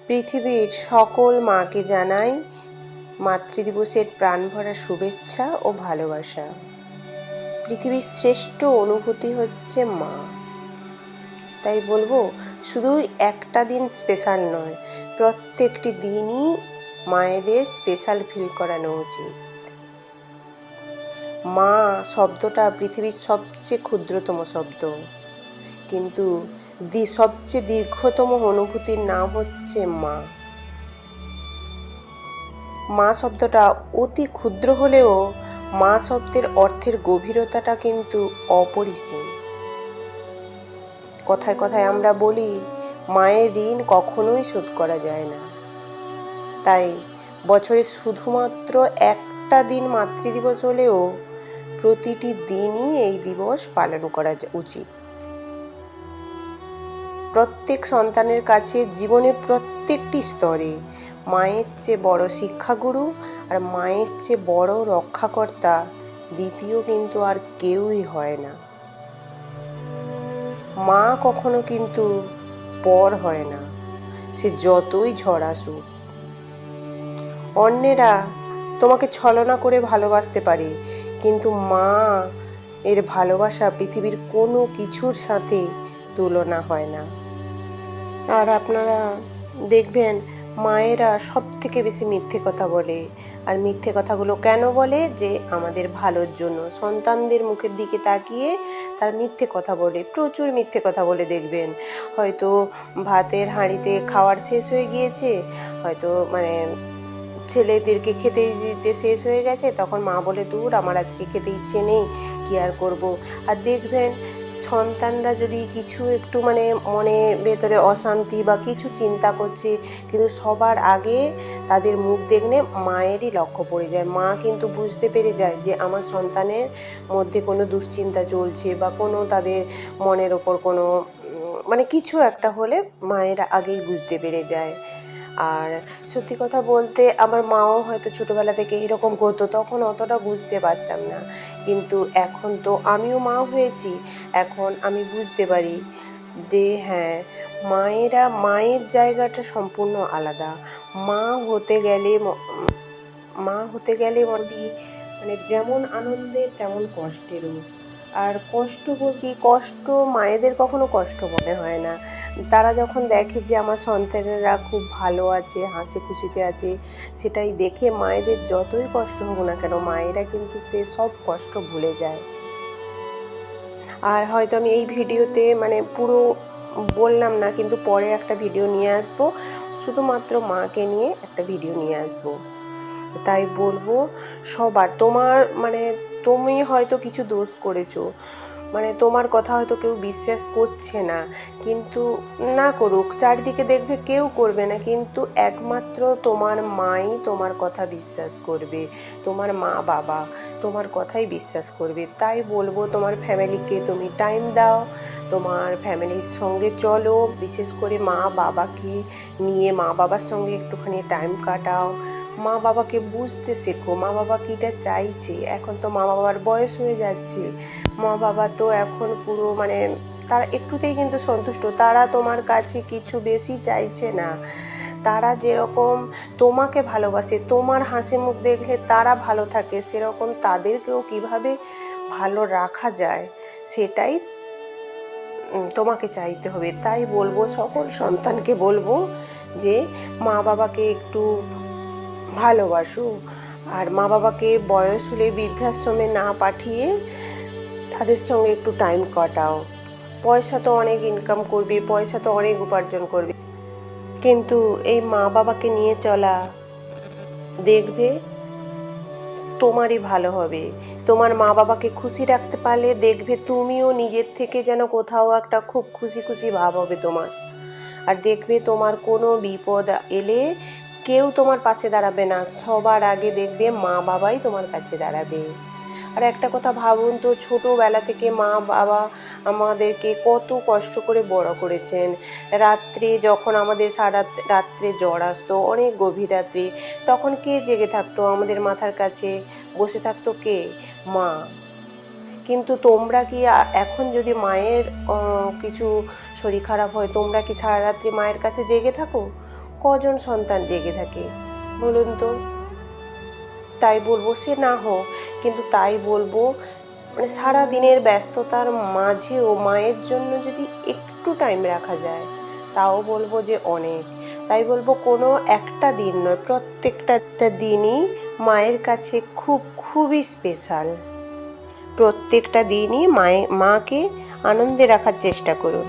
পৃথিবীর সকল মাকে জানাই মাতৃদিবসের প্রাণভরা শুভেচ্ছা ও ভালোবাসা। পৃথিবীর শ্রেষ্ঠ অনুভূতি হচ্ছে মা। তাই বলবো, শুধু একটা দিন স্পেশাল নয়, প্রত্যেকটি দিনই মায়েদের স্পেশাল ফিল করানো উচিত। মা শব্দটা পৃথিবীর সবচেয়ে ক্ষুদ্রতম শব্দ, কিন্তু সবচেয়ে দীর্ঘতম অনুভূতির নাম হচ্ছে মা। মা শব্দটা অতি ক্ষুদ্র হলেও মা শব্দের অর্থের গভীরতাটা কিন্তু অপরিসীম। কথায় কথায় আমরা বলি, মায়ের ঋণ কখনোই শোধ করা যায় না। তাই বছরে শুধুমাত্র একটা দিন মাতৃদিবস হলেও প্রতিটি দিনই এই দিবস পালন করা উচিত। প্রত্যেক সন্তানের কাছে জীবনের প্রত্যেকটি স্তরে মায়ের চেয়ে বড় শিক্ষাগুরু আর মায়ের চেয়ে বড় রক্ষাকর্তা দ্বিতীয় কিন্তু আর কেউই হয় না। মা কখনো কিন্তু পর হয় না, সে যতই ঝড় আসুক। অন্যেরা তোমাকে ছলনা করে ভালোবাসতে পারে, কিন্তু মা এর ভালোবাসা পৃথিবীর কোনো কিছুর সাথে তুলনা হয় না। আর আপনারা দেখবেন, মায়েরা সব থেকে বেশি মিথ্যে কথা বলে। আর মিথ্যে কথাগুলো কেন বলে? যে আমাদের ভালোর জন্য। সন্তানদের মুখের দিকে তাকিয়ে তার মিথ্যে কথা বলে, প্রচুর মিথ্যে কথা বলে। দেখবেন হয়তো ভাতের হাঁড়িতে খাওয়ার শেষ হয়ে গিয়েছে, হয়তো ছেলেদেরকে খেতে দিতে শেষ হয়ে গেছে, তখন মা বলে, দূর, আমার আজকে খেতে ইচ্ছে নেই, কি আর করবো। আর দেখবেন সন্তানরা যদি কিছু একটু মনে ভেতরে অশান্তি বা কিছু চিন্তা করছে, কিন্তু সবার আগে তাদের মুখ দেখলে মায়েরই লক্ষ্য পড়ে যায়। মা কিন্তু বুঝতে পেরে যায় যে আমার সন্তানের মধ্যে কোনো দুশ্চিন্তা চলছে বা কোনো তাদের মনের ওপর কোনো কিছু একটা হলে মায়েরা আগেই বুঝতে পেরে যায়। আর সত্যি কথা বলতে, আমার মাও হয়তো ছোটোবেলা থেকে এরকম করতো, তখন অতটা বুঝতে পারতাম না। কিন্তু এখন তো আমিও মা হয়েছি, এখন আমি বুঝতে পারি যে হ্যাঁ, মায়ের জায়গাটা সম্পূর্ণ আলাদা। মা হতে গেলে যেমন আনন্দের তেমন কষ্টেরও। আর কষ্ট মায়েদের কখনো কষ্ট মনে হয় না। তারা যখন দেখে যে আমার সন্তানেরা খুব ভালো আছে, হাসি খুশিতে আছে, সেটাই দেখে মায়েদের যতই কষ্ট হোক না কেন, মায়েরা কিন্তু সে সব কষ্ট ভুলে যায়। আর হয়তো আমি এই ভিডিওতে পুরো বললাম না, কিন্তু পরে একটা ভিডিও নিয়ে আসবো, শুধুমাত্র মাকে নিয়ে একটা ভিডিও নিয়ে আসবো। তাই বলবো সবার, তুমি হয়তো কিছু দোষ করেছো, তোমার কথা হয়তো কেউ বিশ্বাস করছে না, কিন্তু না করুক, চারিদিকে দেখবে কেউ করবে না, কিন্তু একমাত্র তোমার মাই তোমার কথা বিশ্বাস করবে। তোমার মা বাবা তোমার কথাই বিশ্বাস করবে। তাই বলবো, তোমার ফ্যামিলিকে তুমি টাইম দাও, তোমার ফ্যামিলির সঙ্গে চলো, বিশেষ করে মা বাবাকে নিয়ে মা বাবার সঙ্গে একটুখানি টাইম কাটাও। মা বাবাকে বুঝতে শেখো, মা বাবা কিটা চাইছে। এখন তো মা বাবার বয়স হয়ে যাচ্ছে, মা বাবা তো এখন পুরো তারা একটুতেই কিন্তু সন্তুষ্ট। তারা তোমার কাছে কিছু বেশি চাইছে না। তারা যেরকম তোমাকে ভালোবাসে, তোমার হাসি মুখ দেখলে তারা ভালো থাকে, সেরকম তাদেরকেও কিভাবে ভালো রাখা যায় সেটাই তোমাকে চাইতে হবে। তাই বলবো, সকল সন্তানকে বলবো যে মা বাবাকে একটু ভালোবাসো। আর মা বাবাকে বয়স হলে বৃদ্ধাশ্রমে না পাঠিয়ে তাদের সঙ্গে একটু টাইম কাটাও। পয়সা তো অনেক ইনকাম করবে, পয়সা তো অনেক উপার্জন করবে, কিন্তু এই মা বাবাকে নিয়ে চলা, দেখবে তোমারই ভালো হবে। তোমার মা বাবাকে খুশি রাখতে পারলে দেখবে তুমিও নিজের থেকে যেন কোথাও একটা খুব খুশি খুশি ভাব হবে তোমার। আর দেখবে তোমার কোনো বিপদ এলে কেউ তোমার পাশে দাঁড়াবে না, সবার আগে দেখবে মা বাবাই তোমার কাছে দাঁড়াবে। আর একটা কথা ভাবুন তো, ছোটোবেলা থেকে মা বাবা আমাদেরকে কত কষ্ট করে বড় করেছেন। রাত্রে যখন আমাদের রাত্রে জ্বর আসতো, অনেক গভীর রাত্রি, তখন কে জেগে থাকতো আমাদের মাথার কাছে? বসে থাকতো কে? মা। কিন্তু তোমরা কি এখন যদি মায়ের কিছু শরীর খারাপ হয়, তোমরা কি সারা রাত্রি মায়ের কাছে জেগে থাকো? কজন সন্তান জেগে থাকে বলুন তো? তাই বলবো সে না হোক, কিন্তু তাই বলবো মানে সারা দিনের ব্যস্ততার মাঝেও মায়ের জন্য যদি একটু টাইম রাখা যায়, তাও বলবো যে অনেক। তাই বলবো কোনো একটা দিন নয়, প্রত্যেকটা দিনই মায়ের কাছে খুবই স্পেশাল। প্রত্যেকটা দিনই মাকে আনন্দে রাখার চেষ্টা করুন।